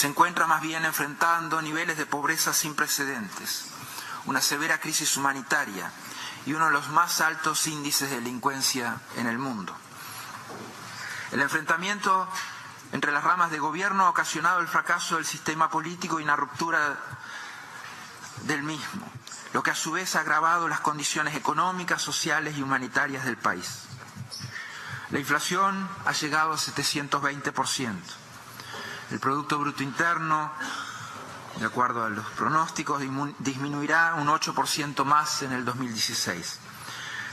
se encuentra más bien enfrentando niveles de pobreza sin precedentes, una severa crisis humanitaria y uno de los más altos índices de delincuencia en el mundo. El enfrentamiento entre las ramas de gobierno ha ocasionado el fracaso del sistema político y una ruptura del mismo, lo que a su vez ha agravado las condiciones económicas, sociales y humanitarias del país. La inflación ha llegado a 720%. El Producto Bruto Interno, de acuerdo a los pronósticos, disminuirá un 8% más en el 2016.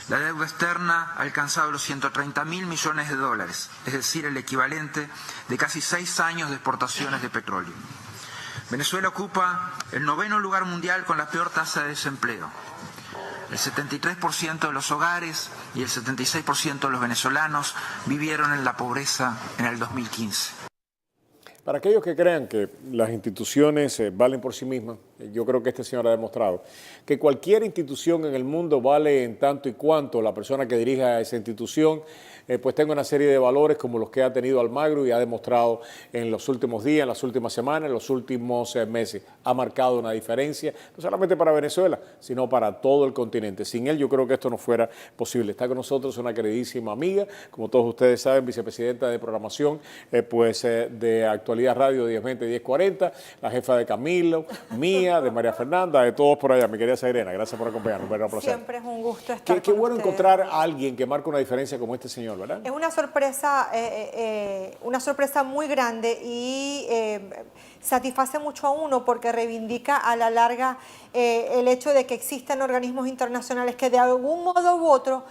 La deuda externa ha alcanzado los 130.000 millones de dólares, es decir, el equivalente de casi 6 años de exportaciones de petróleo. Venezuela ocupa el 9º lugar mundial con la peor tasa de desempleo. El 73% de los hogares y el 76% de los venezolanos vivieron en la pobreza en el 2015. Para aquellos que crean que las instituciones valen por sí mismas, yo creo que este señor ha demostrado que cualquier institución en el mundo vale en tanto y cuanto la persona que dirija esa institución pues tenga una serie de valores como los que ha tenido Almagro y ha demostrado en los últimos días, en las últimas semanas, en los últimos meses. Ha marcado una diferencia, no solamente para Venezuela, sino para todo el continente. Sin él yo creo que esto no fuera posible. Está con nosotros una queridísima amiga, como todos ustedes saben, vicepresidenta de programación de Actualidad Radio 1020, 1040, la jefa de Camilo, mía, de María Fernanda, de todos por allá. Mi querida Zairena, gracias por acompañarnos. Un placer. Siempre es un gusto estar Qué bueno encontrar a alguien que marca una diferencia como este señor, ¿verdad? Es una sorpresa muy grande y satisface mucho a uno porque reivindica a la larga el hecho de que existan organismos internacionales que de algún modo u otro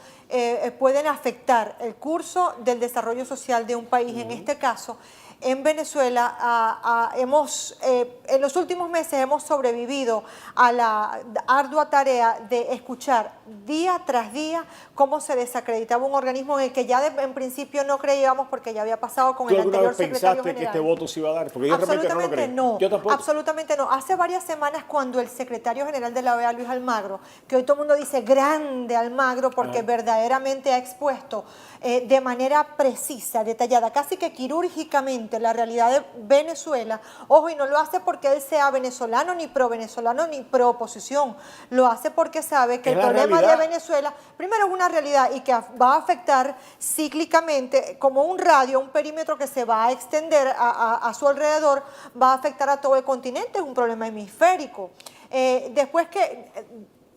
pueden afectar el curso del desarrollo social de un país. En este caso, en Venezuela en los últimos meses hemos sobrevivido a la ardua tarea de escuchar día tras día cómo se desacreditaba un organismo en el que ya en principio no creíamos porque ya había pasado con el anterior secretario general. ¿Tú alguna vez pensaste que este voto se iba a dar? Porque yo realmente no lo creí. No, yo tampoco. Absolutamente no. Hace varias semanas cuando el secretario general de la OEA, Luis Almagro, que hoy todo el mundo dice grande Almagro porque verdaderamente ha expuesto de manera precisa, detallada, casi que quirúrgicamente la realidad de Venezuela. Ojo, y no lo hace porque él sea venezolano, ni pro-venezolano, ni pro-oposición. Lo hace porque sabe que el problema de Venezuela, primero es una realidad y que va a afectar cíclicamente, como un radio, un perímetro que se va a extender a su alrededor, va a afectar a todo el continente, es un problema hemisférico. Después que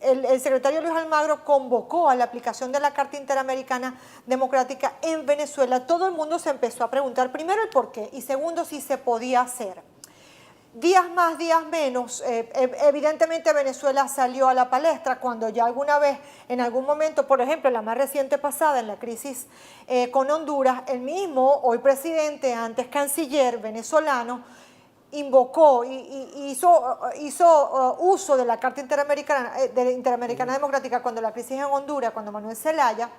el secretario Luis Almagro convocó a la aplicación de la Carta Interamericana Democrática en Venezuela, todo el mundo se empezó a preguntar, primero, el por qué, y segundo, si se podía hacer. Días más, días menos, evidentemente Venezuela salió a la palestra cuando ya alguna vez, en algún momento, por ejemplo, en la más reciente pasada, en la crisis con Honduras, el mismo, hoy presidente, antes canciller venezolano, invocó y hizo uso de la Carta Interamericana Democrática cuando la crisis en Honduras, cuando Manuel Zelaya,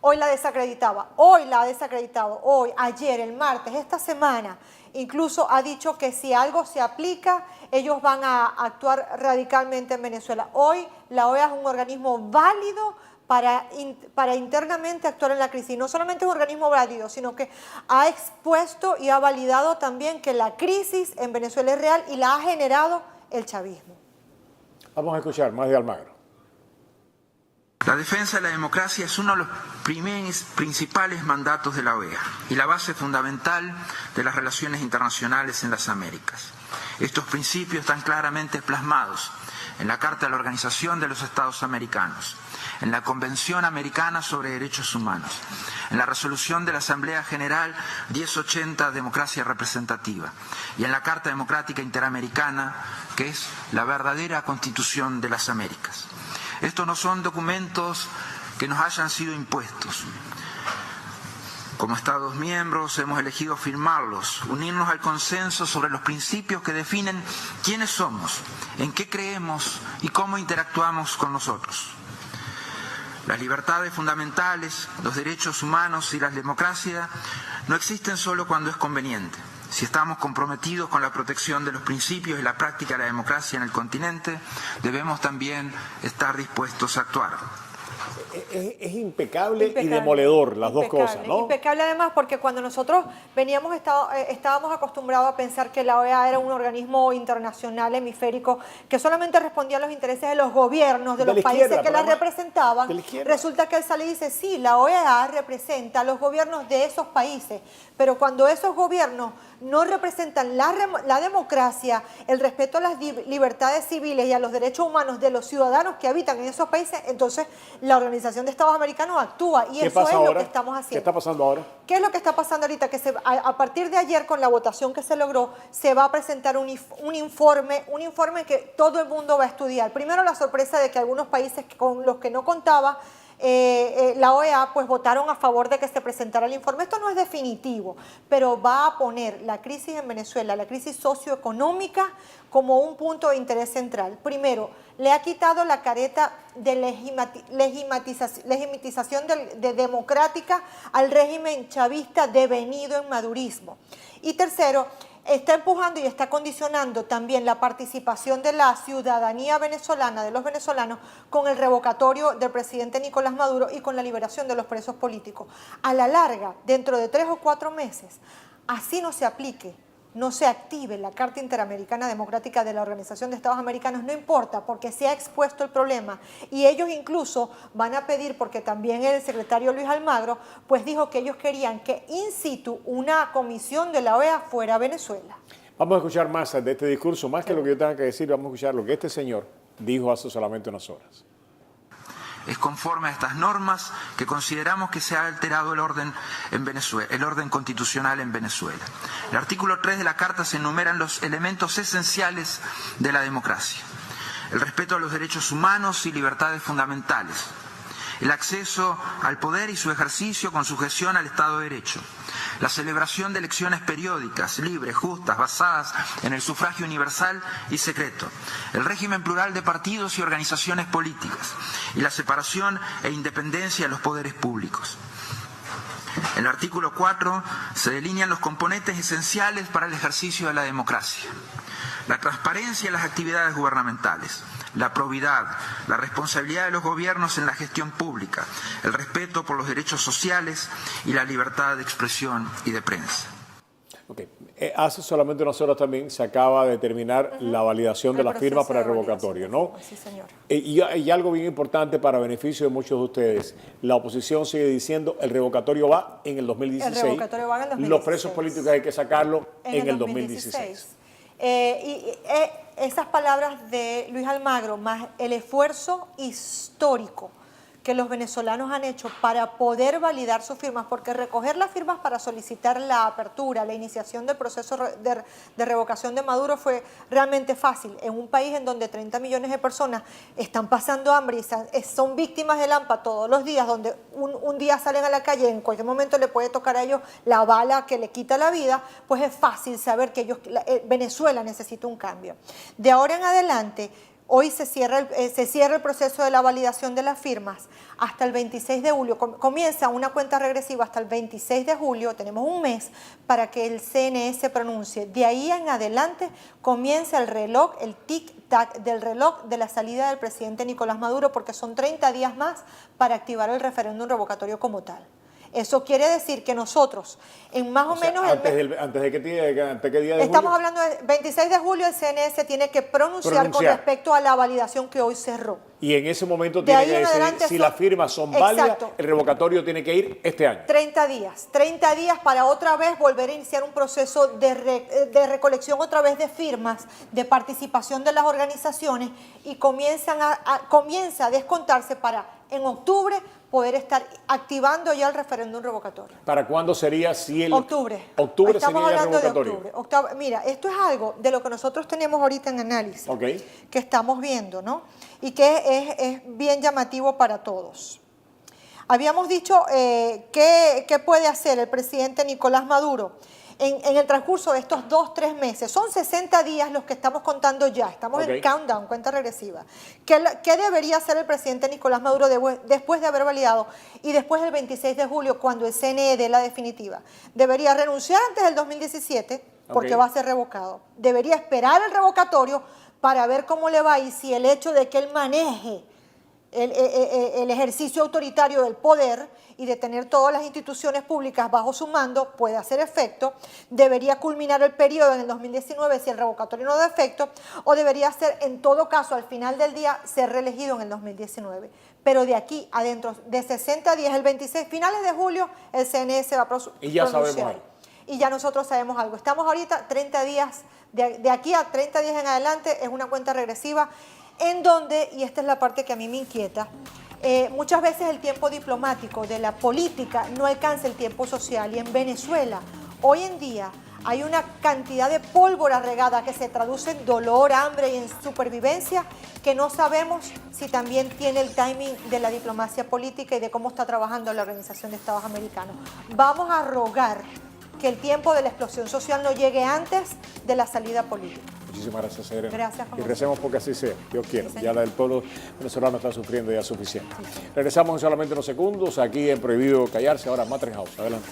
hoy la desacreditaba, hoy la ha desacreditado, hoy, ayer, el martes, esta semana, incluso ha dicho que si algo se aplica, ellos van a actuar radicalmente en Venezuela. Hoy la OEA es un organismo válido para internamente actuar en la crisis. No solamente es un organismo válido, sino que ha expuesto y ha validado también que la crisis en Venezuela es real y la ha generado el chavismo. Vamos a escuchar más de Almagro. La defensa de la democracia es uno de los principales mandatos de la OEA y la base fundamental de las relaciones internacionales en las Américas. Estos principios están claramente plasmados en la Carta de la Organización de los Estados Americanos, en la Convención Americana sobre Derechos Humanos, en la resolución de la Asamblea General 1080, Democracia Representativa, y en la Carta Democrática Interamericana, que es la verdadera Constitución de las Américas. Estos no son documentos que nos hayan sido impuestos. Como Estados miembros hemos elegido firmarlos, unirnos al consenso sobre los principios que definen quiénes somos, en qué creemos y cómo interactuamos con nosotros. Las libertades fundamentales, los derechos humanos y la democracia no existen solo cuando es conveniente. Si estamos comprometidos con la protección de los principios y la práctica de la democracia en el continente, debemos también estar dispuestos a actuar. Es impecable y demoledor las dos cosas, ¿no? Impecable además porque cuando nosotros estábamos acostumbrados a pensar que la OEA era un organismo internacional hemisférico que solamente respondía a los intereses de los gobiernos, de los países que la representaban, resulta que él sale y dice, sí, la OEA representa a los gobiernos de esos países, pero cuando esos gobiernos no representan la democracia, el respeto a las libertades civiles y a los derechos humanos de los ciudadanos que habitan en esos países, entonces la Organización de Estados Americanos actúa y eso es lo que estamos haciendo. ¿Qué está pasando ahora? ¿Qué es lo que está pasando ahorita? Que a partir de ayer, con la votación que se logró, se va a presentar un informe que todo el mundo va a estudiar. Primero, la sorpresa de que algunos países con los que no contaba la OEA pues votaron a favor de que se presentara el informe. Esto no es definitivo, pero va a poner la crisis en Venezuela, la crisis socioeconómica, como un punto de interés central. Primero, le ha quitado la careta de legitimización de democrática al régimen chavista devenido en madurismo. Y tercero, está empujando y está condicionando también la participación de la ciudadanía venezolana, de los venezolanos, con el revocatorio del presidente Nicolás Maduro y con la liberación de los presos políticos. A la larga, dentro de 3 o 4 meses, así no se aplique, no se active la Carta Interamericana Democrática de la Organización de Estados Americanos, no importa, porque se ha expuesto el problema y ellos incluso van a pedir, porque también el secretario Luis Almagro pues dijo que ellos querían que in situ una comisión de la OEA fuera a Venezuela. Vamos a escuchar más de este discurso, más que lo que yo tenga que decir, vamos a escuchar lo que este señor dijo hace solamente unas horas. Es conforme a estas normas que consideramos que se ha alterado el orden en Venezuela, el orden constitucional en Venezuela. En el artículo 3 de la Carta se enumeran los elementos esenciales de la democracia: el respeto a los derechos humanos y libertades fundamentales, el acceso al poder y su ejercicio con sujeción al Estado de Derecho, la celebración de elecciones periódicas, libres, justas, basadas en el sufragio universal y secreto, el régimen plural de partidos y organizaciones políticas y la separación e independencia de los poderes públicos. En el artículo 4 se delinean los componentes esenciales para el ejercicio de la democracia: la transparencia en las actividades gubernamentales, la probidad, la responsabilidad de los gobiernos en la gestión pública, el respeto por los derechos sociales y la libertad de expresión y de prensa. Okay. Hace solamente unas horas también se acaba de terminar la validación de las firmas para el revocatorio, ¿no? Sí, señor. Y algo bien importante para beneficio de muchos de ustedes, la oposición sigue diciendo el revocatorio va en el 2016. El revocatorio va en el 2016. Los presos políticos hay que sacarlo en el 2016. Esas palabras de Luis Almagro, más el esfuerzo histórico que los venezolanos han hecho para poder validar sus firmas, porque recoger las firmas para solicitar la apertura, la iniciación del proceso de revocación de Maduro fue realmente fácil. En un país en donde 30 millones de personas están pasando hambre y son víctimas del hampa todos los días, donde un día salen a la calle y en cualquier momento le puede tocar a ellos la bala que le quita la vida, pues es fácil saber que Venezuela necesita un cambio. De ahora en adelante, hoy se cierra el proceso de la validación de las firmas hasta el 26 de julio. Comienza una cuenta regresiva hasta el 26 de julio. Tenemos un mes para que el CNE se pronuncie. De ahí en adelante comienza el reloj, el tic-tac del reloj de la salida del presidente Nicolás Maduro, porque son 30 días más para activar el referéndum revocatorio como tal. Eso quiere decir que nosotros, en más o menos... ¿Antes de qué día de estamos julio? hablando del 26 de julio, el CNE se tiene que pronunciar con respecto a la validación que hoy cerró. Y en ese momento tiene que decidir si las firmas son válidas, el revocatorio tiene que ir este año. 30 días para otra vez volver a iniciar un proceso de recolección otra vez de firmas, de participación de las organizaciones, y comienza a descontarse para en octubre poder estar activando ya el referéndum revocatorio. ¿Para cuándo sería si el... Octubre. Octubre Estamos sería el hablando revocatorio. de octubre. Mira, esto es algo de lo que nosotros tenemos ahorita en análisis, que estamos viendo, ¿no? Y que es bien llamativo para todos. Habíamos dicho qué puede hacer el presidente Nicolás Maduro en el transcurso de estos 2-3 meses. Son 60 días los que estamos contando ya. Estamos en countdown, cuenta regresiva. ¿Qué debería hacer el presidente Nicolás Maduro después de haber validado y después del 26 de julio, cuando el CNE dé la definitiva? Debería renunciar antes del 2017, porque va a ser revocado. Debería esperar el revocatorio para ver cómo le va y si el hecho de que él maneje el ejercicio autoritario del poder y de tener todas las instituciones públicas bajo su mando puede hacer efecto, debería culminar el periodo en el 2019 si el revocatorio no da efecto, o debería ser, en todo caso, al final del día, ser reelegido en el 2019. Pero de aquí adentro, de 60 días, el 26, finales de julio, el CNE se va a pronunciar. Y ya sabemos algo. Y ya nosotros sabemos algo. Estamos ahorita 30 días, de aquí a 30 días en adelante, es una cuenta regresiva en donde, y esta es la parte que a mí me inquieta, muchas veces el tiempo diplomático de la política no alcanza el tiempo social. Y en Venezuela, hoy en día, hay una cantidad de pólvora regada que se traduce en dolor, hambre y en supervivencia, que no sabemos si también tiene el timing de la diplomacia política y de cómo está trabajando la Organización de Estados Americanos. Vamos a rogar que el tiempo de la explosión social no llegue antes de la salida política. Muchísimas gracias, Serena. Gracias. Y recemos porque así sea, Dios quiera. Sí, Ya la del pueblo venezolano está sufriendo ya suficiente. Regresamos en solamente unos segundos aquí en Prohibido Callarse, ahora Mattress House. Adelante.